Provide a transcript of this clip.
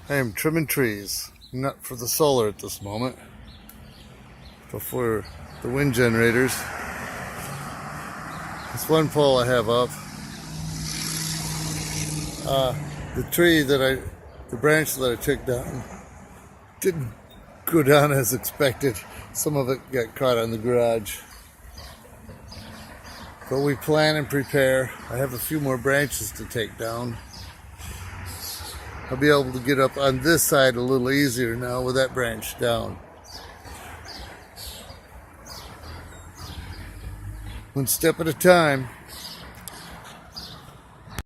I am trimming trees, not for the solar at this moment, but for the wind generators. This one pole I have up, the branch that I took down didn't go down as expected. Some of it got caught on the garage. But we plan and prepare. I have a few more branches to take down. I'll be able to get up on this side a little easier now with that branch down. One step at a time.